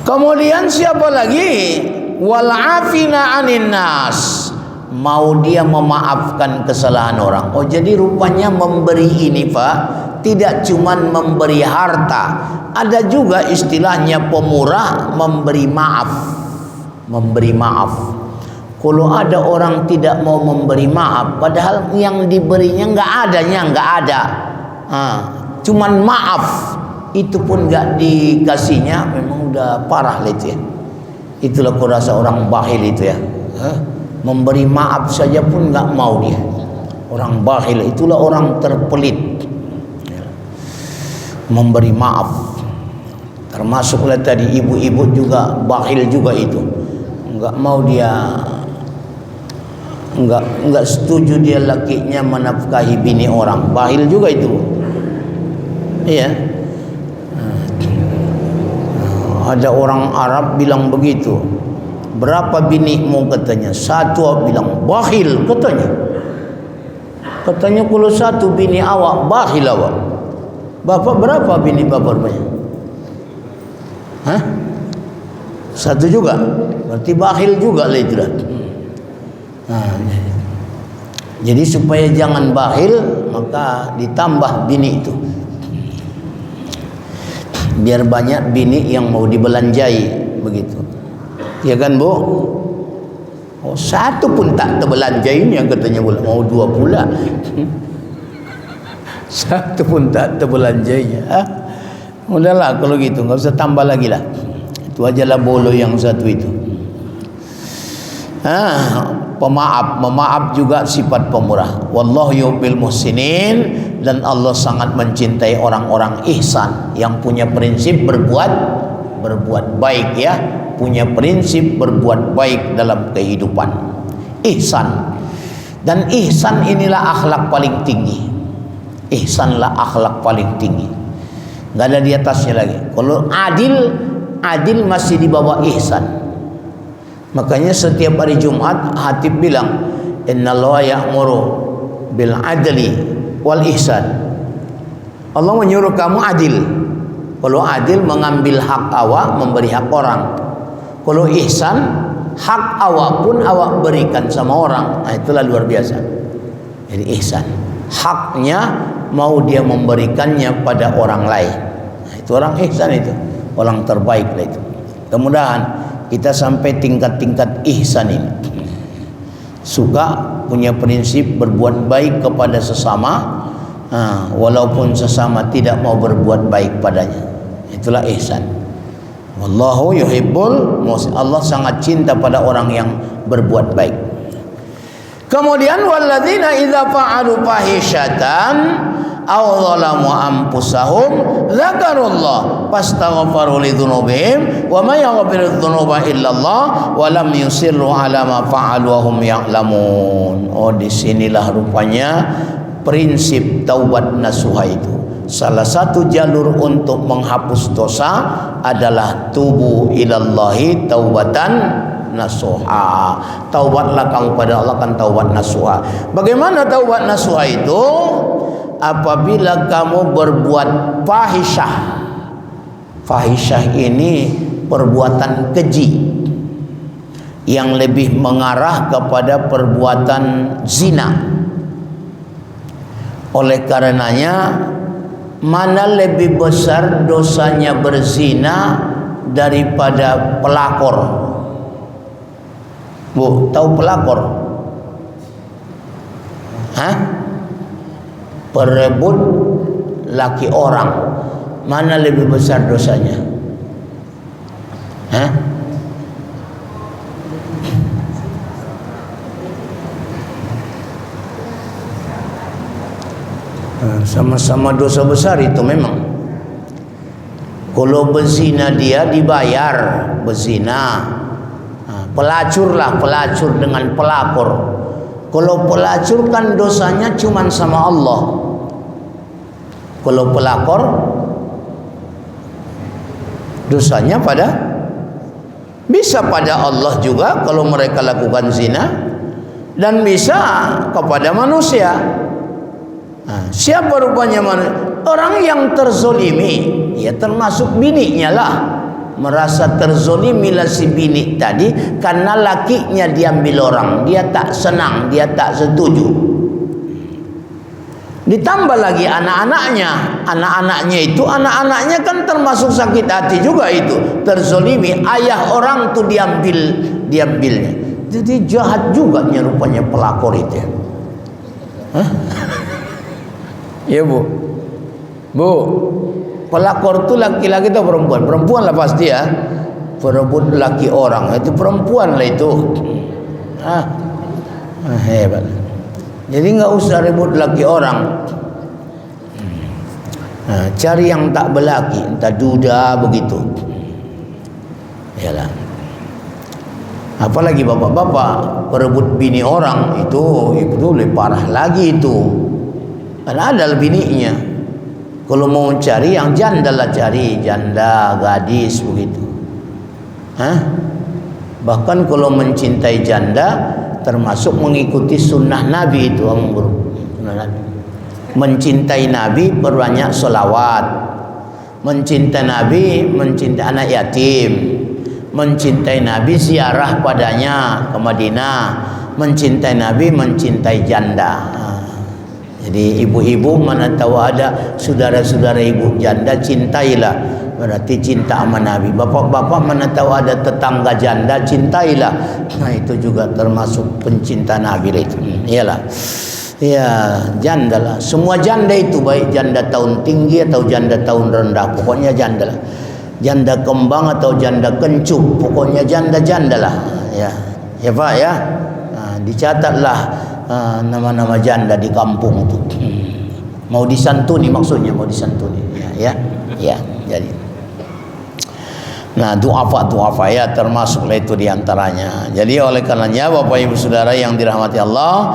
Kemudian siapa lagi? Wal afina 'anin nas. Mau dia memaafkan kesalahan orang. Oh, jadi rupanya memberi ini, Pak, tidak cuman memberi harta. Ada juga istilahnya pemurah, memberi maaf. Memberi maaf. Kalau ada orang tidak mau memberi maaf, padahal yang diberinya nggak ada. Cuman maaf. Itu pun nggak dikasihnya, memang udah parah lah itu, ya. Itulah aku rasa orang bakhil itu, ya. Memberi maaf saja pun nggak mau dia. Orang bakhil itulah orang terpelit. Memberi maaf. Termasuklah tadi ibu-ibu juga bakhil juga itu. Nggak mau dia, nggak setuju dia lakinya menafkahi bini orang. Bakhil juga itu. Iya. Ada orang Arab bilang begitu. Berapa binimu katanya? Satu bilang bakhil katanya. Katanya kalau satu bini awak bakhil awak. Bapak berapa bini bapak rupanya? Hah? Satu juga. Berarti bakhil juga lah itu. Jadi supaya jangan bakhil, maka ditambah bini itu. Biar banyak bini yang mau dibelanjai, begitu. Ya kan, Bu? Oh, satu pun tak terbelanjainya katanya pula. Mau dua pula. Satu pun tak terbelanjainya. Udahlah kalau gitu, nggak usah tambah lagi lah. Itu ajalah bolo yang satu itu. Pemaaf juga sifat pemurah. Wallahu yuhibbul muhsinin. Dan Allah sangat mencintai orang-orang ihsan yang punya prinsip berbuat baik, ya. Punya prinsip berbuat baik dalam kehidupan. Ihsan. Dan ihsan inilah akhlak paling tinggi. Ihsanlah akhlak paling tinggi. Nggak ada di atasnya lagi. Kalau adil masih di bawah ihsan. Makanya setiap hari Jumat Hatib bilang, innallaha ya'muru bil adli wal ihsan. Allah menyuruh kamu adil. Kalau adil mengambil hak awak, memberi hak orang. Kalau ihsan, hak awak pun awak berikan sama orang. Nah, itulah luar biasa. Jadi ihsan, haknya mau dia memberikannya pada orang lain. Nah, itu orang ihsan itu, orang terbaik lah itu. Mudah-mudahan kita sampai tingkat-tingkat ihsan ini. Suka punya prinsip berbuat baik kepada sesama, walaupun sesama tidak mau berbuat baik padanya. Itulah ihsan. Wallahu yuhibbul muhsin. Allah sangat cinta pada orang yang berbuat baik. Kemudian walladzina idza fa'alu fahishatan aw zalamu anfusahum dzakarullah fastaghfaru lidzunubihim wa may yaghfiru dzunuba illallah wa lam yusirru ala ma fa'alu wa hum ya'lamun. Oh, disinilah rupanya prinsip taubat nasuha itu. Salah satu jalur untuk menghapus dosa adalah tubu ilallahi taubatan nasuha. Taubatlah kamu pada Allah kan taubat nasuha. Bagaimana taubat nasuha itu? Apabila kamu berbuat fahisyah. Fahisyah ini perbuatan keji yang lebih mengarah kepada perbuatan zina. Oleh karenanya, mana lebih besar dosanya berzina daripada pelakor? Bu, tahu pelakor? Hah? Perebut laki orang. Mana lebih besar dosanya? Hah? Sama-sama dosa besar itu memang. Kalau berzina dia dibayar berzina. Pelacurlah pelacur dengan pelakor. Kalau pelacur kan dosanya cuma sama Allah. Kalau pelakor dosanya bisa pada Allah juga kalau mereka lakukan zina, dan bisa kepada manusia. Siapa rupanya orang yang terzolimi? Ya termasuk bininya lah. Merasa terzolimi lah si bini tadi karena lakinya diambil orang. Dia tak senang, dia tak setuju. Ditambah lagi anak-anaknya. Anak-anaknya kan termasuk sakit hati juga itu. Terzolimi, ayah orang tuh diambilnya. Jadi jahat juga rupanya pelakor itu. Hah? Ya bu, pelakor itu laki-laki atau perempuan? Perempuan lah pasti ya. Perebut laki orang itu perempuan lah itu. Hebat. Jadi nggak usah rebut laki orang. Cari yang tak berlaki, entah duda begitu. Yalah. Apalagi bapak-bapak perebut bini orang itu lebih parah lagi itu. Karena ada bininya. Kalau mau cari yang janda lah cari, janda, gadis begitu. Bahkan kalau mencintai janda termasuk mengikuti sunnah Nabi itu, mencintai Nabi perbanyak sholawat, mencintai Nabi mencintai anak yatim, mencintai Nabi ziarah padanya ke Madinah, mencintai Nabi mencintai janda. Jadi ibu-ibu mana tahu ada saudara-saudara ibu janda, cintailah, berarti cinta sama Nabi. Bapak-bapak mana tahu ada tetangga janda, cintailah. Nah itu juga termasuk pencinta Nabi itu. Iyalah. Ya, janda lah. Semua janda itu baik janda tahun tinggi atau janda tahun rendah, pokoknya janda lah. Janda kembang atau janda kencup, pokoknya janda-janda lah. Ya Pak ya. Dicatatlah nama-nama janda di kampung itu. Mau disantuni maksudnya, mau disantuni. Ya. Jadi. Nah, du'afa ya termasuklah itu diantaranya. Jadi oleh karenanya Bapak Ibu Saudara yang dirahmati Allah,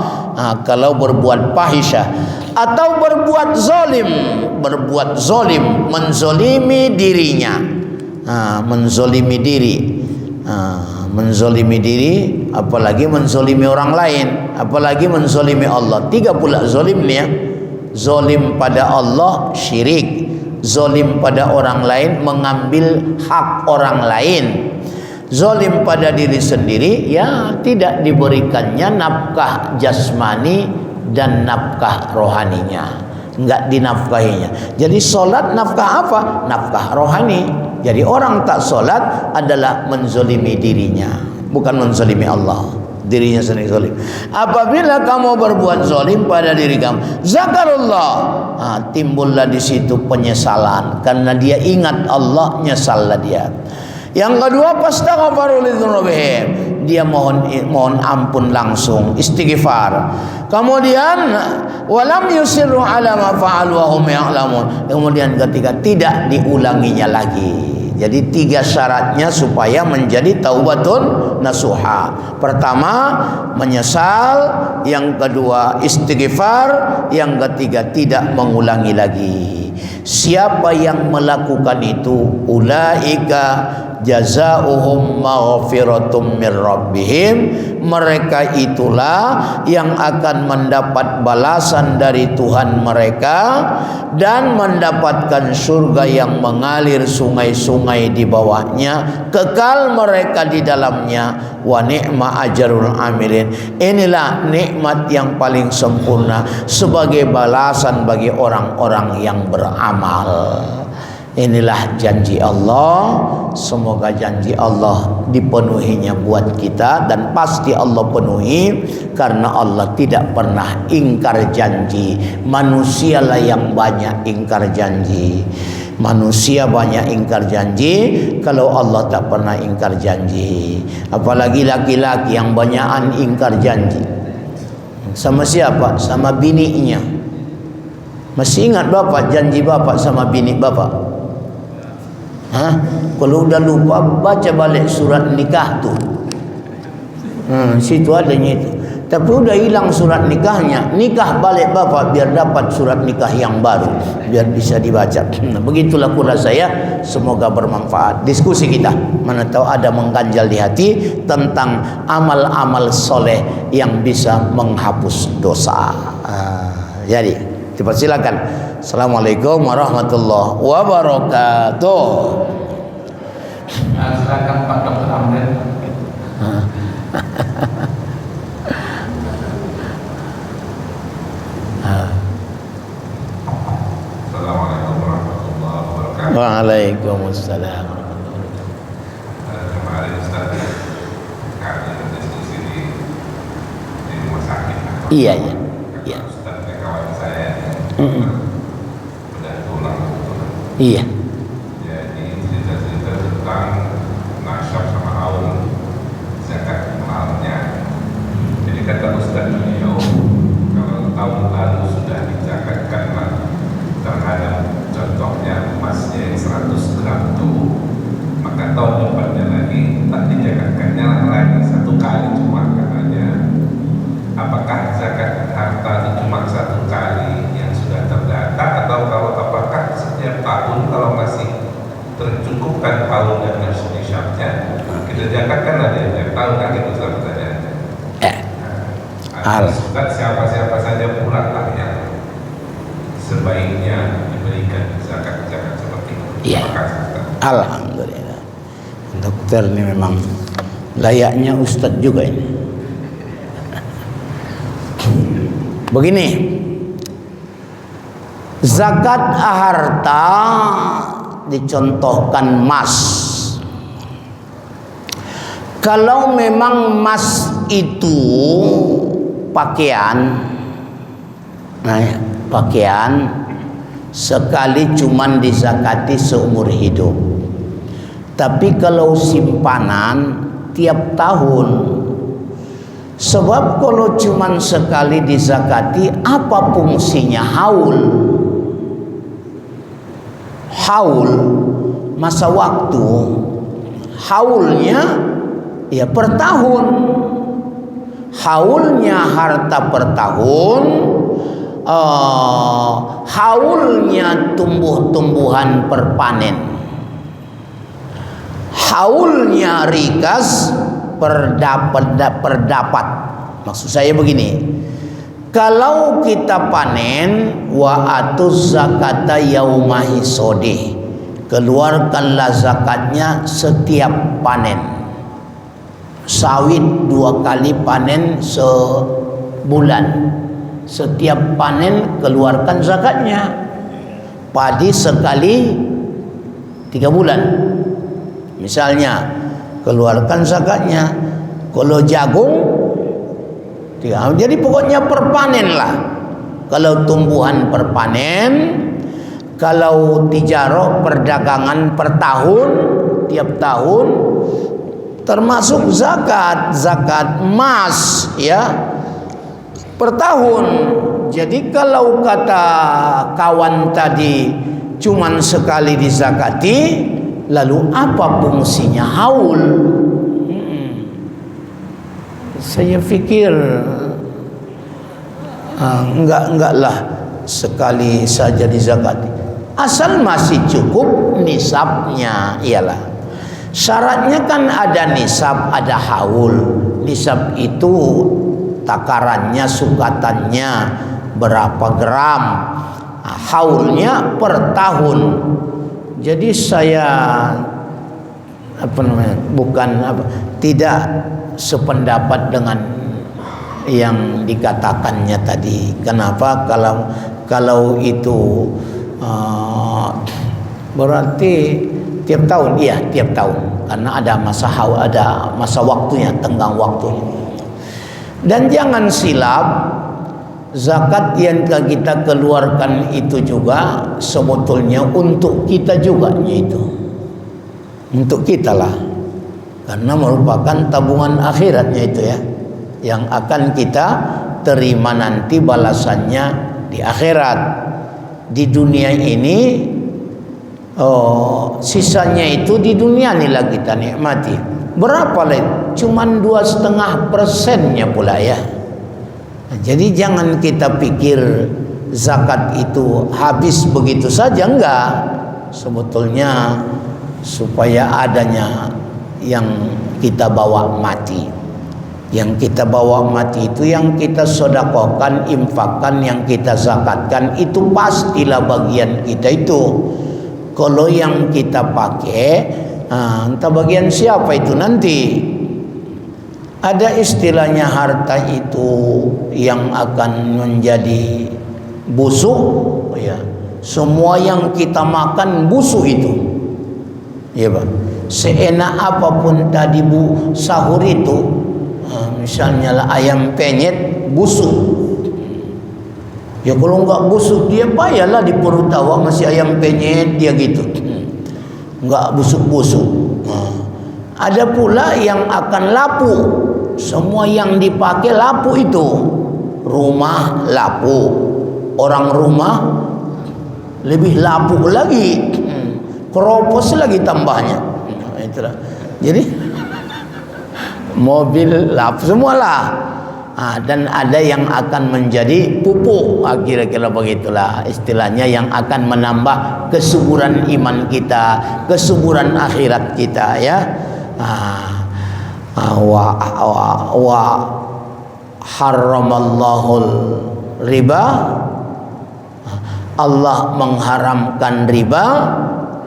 kalau berbuat fahisyah atau berbuat zolim, menzolimi dirinya, menzolimi diri, apalagi menzolimi orang lain, apalagi menzolimi Allah. 3 pula zolim ni ya. Zolim pada Allah syirik, zolim pada orang lain mengambil hak orang lain, zolim pada diri sendiri ya tidak diberikannya nafkah jasmani dan nafkah rohaninya, enggak dinafkahinya. Jadi solat nafkah apa? Nafkah rohani. Jadi orang tak solat adalah menzolimi dirinya, bukan menzolimi Allah, dirinya sendiri zolim. Apabila kamu berbuat zolim pada diri kamu, zakarullah, timbullah di situ penyesalan karena dia ingat Allah, nyesallah dia. Yang kedua, fastaghfiru lidzunubihim, dia mohon ampun langsung, istighfar. Kemudian walam yusirru ala ma fa'alu wa hum ya'lamun, kemudian ketika tidak diulanginya lagi. Jadi 3 syaratnya supaya menjadi taubatun nasuha. Pertama, menyesal. Yang kedua, istighfar. Yang ketiga, tidak mengulangi lagi. Siapa yang melakukan itu, ulaika jazaohum maghfiratum mir rabbihim, mereka itulah yang akan mendapat balasan dari Tuhan mereka dan mendapatkan surga yang mengalir sungai-sungai di bawahnya, kekal mereka di dalamnya, wa ni'ma ajrul amilin. Inilah nikmat yang paling sempurna sebagai balasan bagi orang-orang yang beramal. Inilah janji Allah. Semoga janji Allah dipenuhinya buat kita, dan pasti Allah penuhi karena Allah tidak pernah ingkar janji. Manusialah yang banyak ingkar janji. Manusia banyak ingkar janji, kalau Allah tak pernah ingkar janji. Apalagi laki-laki yang banyakan ingkar janji. Sama siapa? Sama bininya. Masih ingat bapak janji bapak sama bini bapak? Kalau udah lupa, baca balik surat nikah tuh. Situ adanya itu. Tapi udah hilang surat nikahnya, nikah balik bapak biar dapat surat nikah yang baru, biar bisa dibaca. Begitulah kura saya. Semoga bermanfaat diskusi kita. Mana tahu ada mengganjal di hati tentang amal-amal soleh yang bisa menghapus dosa. Jadi dipersilakan. Assalamualaikum warahmatullahi wabarakatuh. Silakan Pak Dr. Amden. Assalamualaikum warahmatullahi wabarakatuh. Waalaikumsalam. Kemarin Ustaz kami berdiskusi di rumah sakit. Iya. Ustaz kawan saya udah pulang. Iya. Jadi cerita-cerita tentang nasyab sama haul zakat malnya. Jadi kata Ustaz beliau, kalau tahun lalu sudah dizakatkan terhadap contohnya emasnya yang 100 gram itu, maka tahun depannya lagi tak dizakatkannya lagi 1 kali cuma katanya. Apakah zakat harta itu cuma 1 kali yang sudah terdata, atau apakah setiap tahun kalau masih tercukupkan tahun dan nisabnya kita zakatkan ada yang tahun kan itu pertanyaan. Siapa-siapa saja pula lah yang sebaiknya diberikan zakat-zakat seperti itu. Iya. Alhamdulillah. Dokter ini memang layaknya ustadz juga ini. Begini, zakat harta dicontohkan emas. Kalau memang emas itu pakaian, pakaian sekali cuman dizakati seumur hidup. Tapi kalau simpanan tiap tahun. Sebab kalau cuman sekali dizakati, apa fungsinya haul? Haul masa waktu, haulnya ya per tahun. Haulnya harta per tahun, haulnya tumbuh-tumbuhan per panen, haulnya rikas perdapat. Maksud saya begini, kalau kita panen, wa atuz zakata yauma hisodi, keluarkanlah zakatnya setiap panen. Sawit 2 kali panen sebulan, setiap panen keluarkan zakatnya. Padi sekali 3 bulan misalnya, keluarkan zakatnya. Kalau jagung, jadi pokoknya perpanen lah. Kalau tumbuhan perpanen, kalau tijarah perdagangan per tahun, tiap tahun, termasuk zakat emas ya per tahun. Jadi kalau kata kawan tadi cuman sekali dizakati, lalu apa fungsinya haul? Saya pikir enggaklah sekali saja dizakati. Asal masih cukup nisabnya, iyalah. Syaratnya kan ada nisab, ada haul. Nisab itu takarannya, sukatannya berapa gram. Nah, haulnya per tahun. Jadi saya tidak sependapat dengan yang dikatakannya tadi. Kenapa? Kalau itu berarti tiap tahun, iya tiap tahun, karena ada masa waktunya, tenggang waktunya. Dan jangan silap, zakat yang kita keluarkan itu juga sebetulnya untuk kita juga, itu untuk kita lah, karena merupakan tabungan akhiratnya itu ya, yang akan kita terima nanti balasannya di akhirat. Di dunia ini sisanya itu di dunia inilah kita nikmati. Berapa lah? Cuman 2,5% pula ya. Jadi jangan kita pikir zakat itu habis begitu saja, enggak. Sebetulnya supaya adanya yang kita bawa mati. Yang kita bawa mati itu yang kita sedekahkan, infakkan, yang kita zakatkan itu pastilah bagian kita itu. Kalau yang kita pakai, entah bagian siapa itu nanti. Ada istilahnya harta itu yang akan menjadi busuk, ya. Semua yang kita makan busuk itu, ya Pak. Seenak apapun tadi sahur itu, misalnya lah ayam penyet busuk. Ya kalau enggak busuk dia payahlah di perut awak masih ayam penyet dia gitu. Enggak busuk-busuk. Ada pula yang akan lapu. Semua yang dipakai lapu itu. Rumah lapu. Orang rumah lebih lapu lagi. Keropos lagi tambahnya. Itulah. Jadi mobil lapu semualah. Dan ada yang akan menjadi pupuk, kira-kira begitulah istilahnya, yang akan menambah kesuburan iman kita, kesuburan akhirat kita ya. Wa harramallahul riba, Allah mengharamkan riba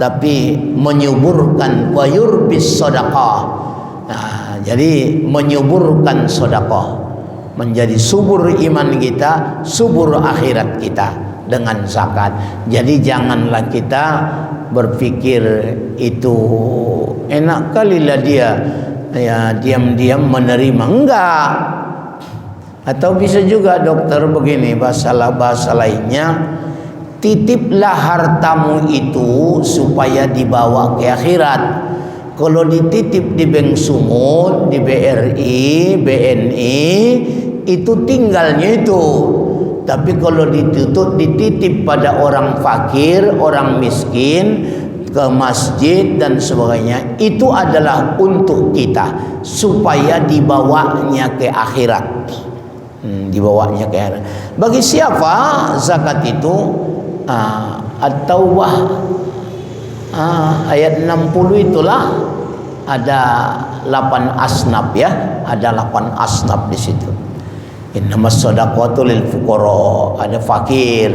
tapi menyuburkan wa yurbis sedekah. Jadi menyuburkan sedekah, menjadi subur iman kita, subur akhirat kita dengan zakat. Jadi janganlah kita berpikir itu enak kalilah dia ya diam-diam menerima, enggak. Atau bisa juga dokter begini, bahasa lainnya, titiplah hartamu itu supaya dibawa ke akhirat. Kalau dititip di Bank Sumut, di BRI, BNI, itu tinggalnya itu. Tapi kalau dititip pada orang fakir, orang miskin, ke masjid dan sebagainya, itu adalah untuk kita supaya dibawanya ke akhirat. Dibawanya ke akhirat. Bagi siapa zakat itu? At-Taubah ayat 60 itulah ada 8 asnaf ya, ada 8 asnaf di situ. Innamas shadaqatu lil fuqara, ada fakir,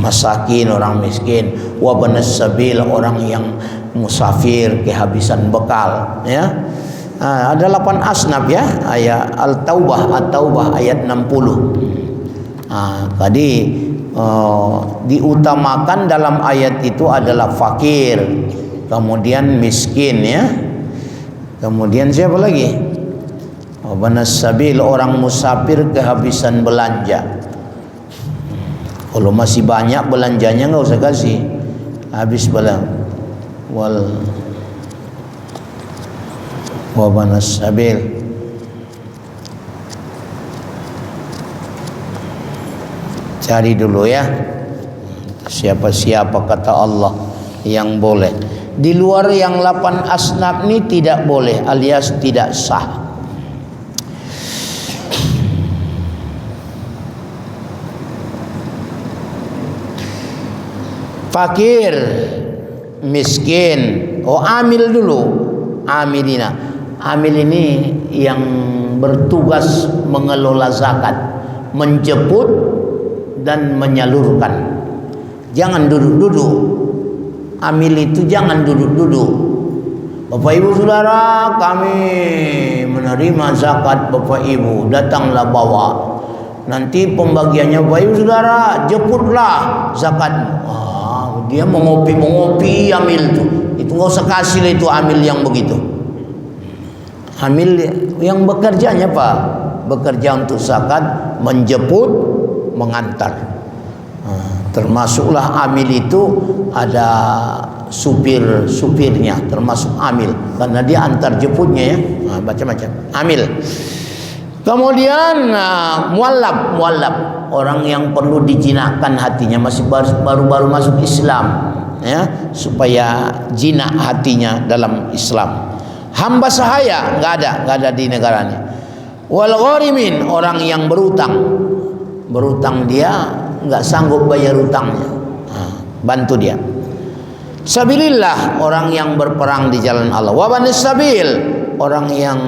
masakin orang miskin, wa banas sabil orang yang musafir kehabisan bekal ya. Ada 8 asnaf ya, ayat At-Taubah ayat 60. Tadi diutamakan dalam ayat itu adalah fakir, kemudian miskin ya, kemudian siapa lagi? Banas sabil orang musafir kehabisan belanja. Kalau masih banyak belanjanya nggak usah kasih, habis belanja. Banas sabil. Cari dulu ya, siapa-siapa kata Allah yang boleh. Di luar yang 8 asnaf ini tidak boleh, alias tidak sah. Fakir, miskin. Oh, amil dulu. Amilina. Amil ini yang bertugas mengelola zakat, menjemput dan menyalurkan. Jangan duduk-duduk. Amil itu jangan duduk-duduk. Bapak Ibu Saudara, kami menerima zakat Bapak Ibu, datanglah bawa. Nanti pembagiannya Bapak Ibu Saudara, jemputlah zakatmu. Dia mengopi amil itu nggak usah kasih itu amil yang begitu. Amil yang bekerjanya Pak, bekerja untuk zakat, menjemput, mengantar. Termasuklah amil itu ada supirnya, termasuk amil karena dia antar jemputnya ya. Macam-macam amil. Kemudian muallab, orang yang perlu dijinakkan hatinya, masih baru masuk Islam ya, supaya jinak hatinya dalam Islam. Hamba sahaya nggak ada di negara ini. Wal gharimin, orang yang berutang dia nggak sanggup bayar utangnya, bantu dia. Sabilillah, orang yang berperang di jalan Allah. Wa banis sabil, orang yang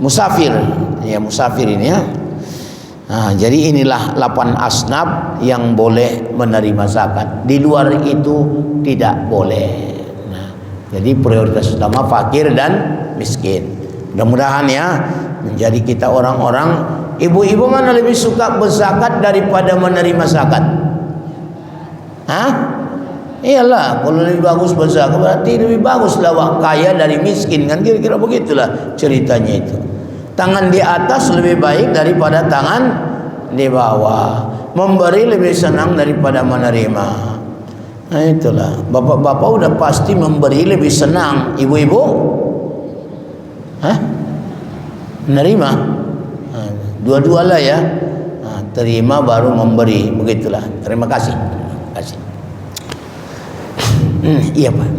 musafir ini ya. Jadi inilah 8 asnaf yang boleh menerima zakat. Di luar itu tidak boleh. Jadi prioritas utama fakir dan miskin. Mudah-mudahan ya menjadi kita orang-orang. Ibu-ibu mana lebih suka berzakat daripada menerima zakat? Iyalah, kalau lebih bagus berzakat berarti lebih baguslah kaya dari miskin, kan kira-kira begitulah ceritanya itu. Tangan di atas lebih baik daripada tangan di bawah. Memberi lebih senang daripada menerima. Nah itulah, bapak-bapak udah pasti memberi lebih senang. Ibu-ibu menerima. Dua-dualah ya. Terima baru memberi, begitulah. Terima kasih. Iya Pak.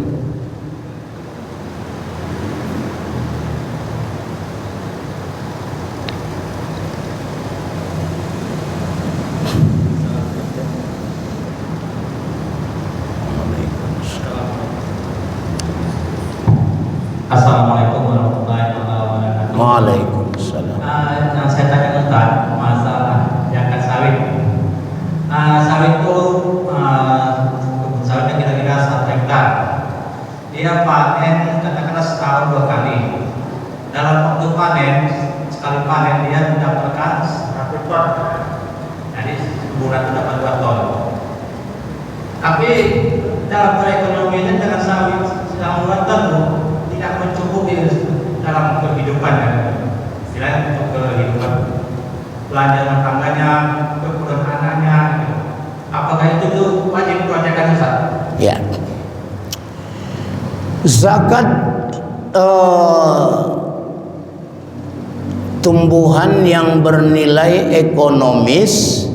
Assalamualaikum warahmatullahi wabarakatuh. Waalaikumsalam. Yang saya tanya Ustaz, masalah zakat sawit. Sawit itu kebun sawitnya kira-kira 1 hektar. Dia panen katakanlah setahun 2 kali. Dalam waktu panen, sekali panen dia mendapatkan 100 ton. Jadi sebulan itu dapat 2 ton. Tapi dalam perekonomiannya dengan sawit yang 2 ton tidak mencukupi dalam kehidupan kan, selain untuk kehidupan belanja rumah tangganya, kebutuhan anaknya. Apakah itu tuh wajib dikerjakan Ustaz? Ya. Zakat tumbuhan yang bernilai ekonomis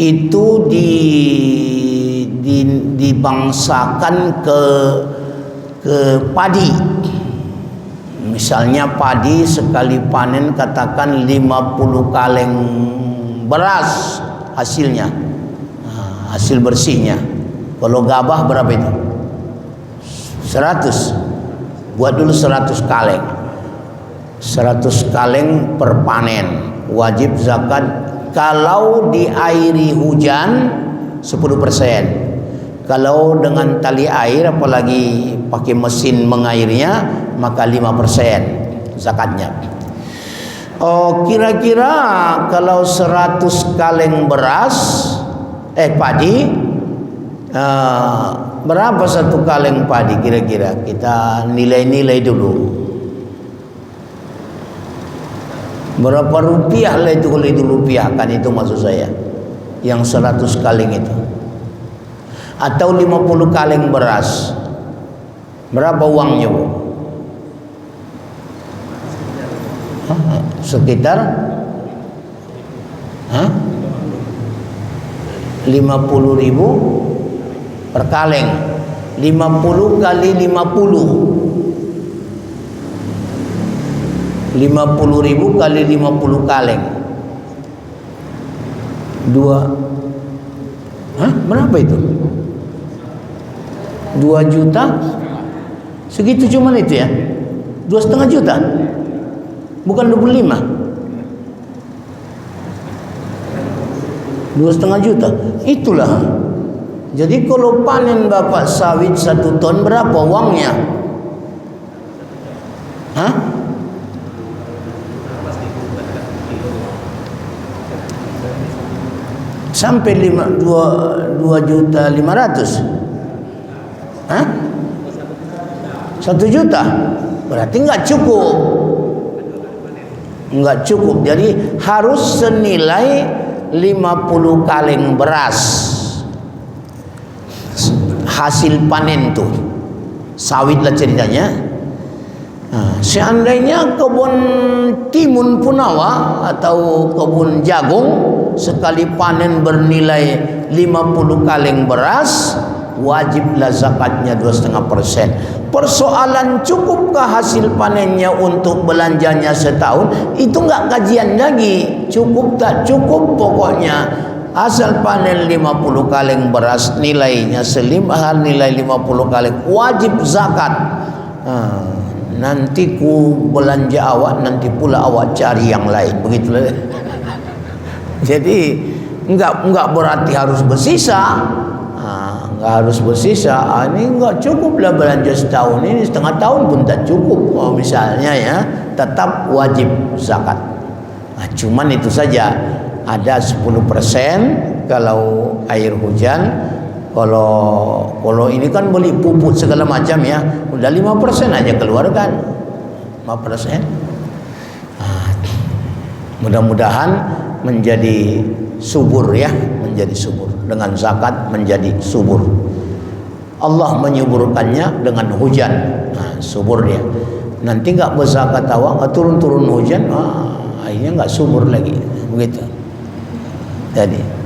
itu dibangsakan ke padi. Misalnya padi sekali panen katakan 50 kaleng beras hasilnya, hasil bersihnya. Kalau gabah berapa itu? 100. Buat dulu 100 kaleng. 100 kaleng per panen. Wajib zakat kalau diairi hujan 10%. Kalau dengan tali air apalagi pakai mesin mengairnya maka 5% zakatnya. Kira-kira kalau 100 kaleng beras padi, berapa 1 kaleng padi kira-kira? Kita nilai-nilai dulu. Berapa rupiah lah itu kalau itu rupiah kan, itu maksud saya. Yang 100 kaleng itu. Atau 50 kaleng beras, berapa uangnya Bu? Sekitar 50.000 per kaleng. 50 kali 50 50.000 kali 50 kaleng. Berapa itu? 2 juta segitu, cuman itu ya, 2,5 juta, bukan 25, 2,5 juta. Itulah. Jadi kalau panen bapak sawit 1 ton, berapa uangnya? Hah? Sampai 2,5 juta. Hah? 1 juta. Berarti enggak cukup. Enggak cukup. Jadi harus senilai 50 kaleng beras. Hasil panen tuh. Sawit lah ceritanya. Nah, seandainya kebun timun punawa atau kebun jagung sekali panen bernilai 50 kaleng beras, wajiblah zakatnya 2,5%. Persoalan cukupkah hasil panennya untuk belanjanya setahun, itu enggak kajian lagi. Cukup tak cukup, pokoknya asal panen 50 kaleng beras, nilainya selimahal nilai 50 kaleng, wajib zakat. Nanti ku belanja awak, nanti pula awak cari yang lain, begitulah. Jadi enggak berarti harus bersisa. Enggak harus bersisa. Ini enggak cukuplah belanja setahun, ini setengah tahun pun tak cukup. Misalnya ya, tetap wajib zakat. Cuman itu saja, ada 10% kalau air hujan. Kalau ini kan beli pupuk segala macam ya, udah 5% aja keluarkan, 5%. Mudah-mudahan menjadi subur ya, menjadi subur dengan zakat, menjadi subur. Allah menyuburkannya dengan hujan, subur dia. Nanti nggak berzakat awak, turun-turun hujan, akhirnya nggak subur lagi, begitu. Jadi.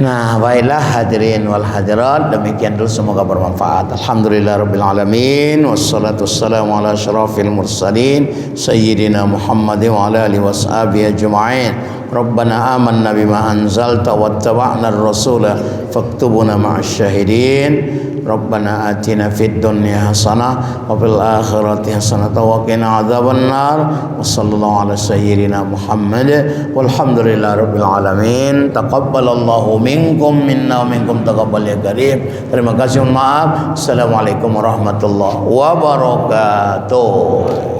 Nah, baiklah hadirin wal hadirat, demikian dulu, semoga bermanfaat. Alhamdulillahirabbil alamin, wassalatu wassalamu ala asyrafil mursalin sayyidina Muhammadin wa ala alihi washabihi ajma'in. Rabbana amanna bima anzalta wattaba'na ar-rasula faktubna ma'asy syahidin. Rabbana atina fid dunya hasanah wa fil akhirati hasanah wa qina adzabannar. Wa sallallahu ala sayyidina Muhammad walhamdulillahi rabbil alamin. Taqabbalallahu minkum minna wa minkum taqabbal ya karim. Terima kasih, maaf. Assalamualaikum warahmatullahi wabarakatuh.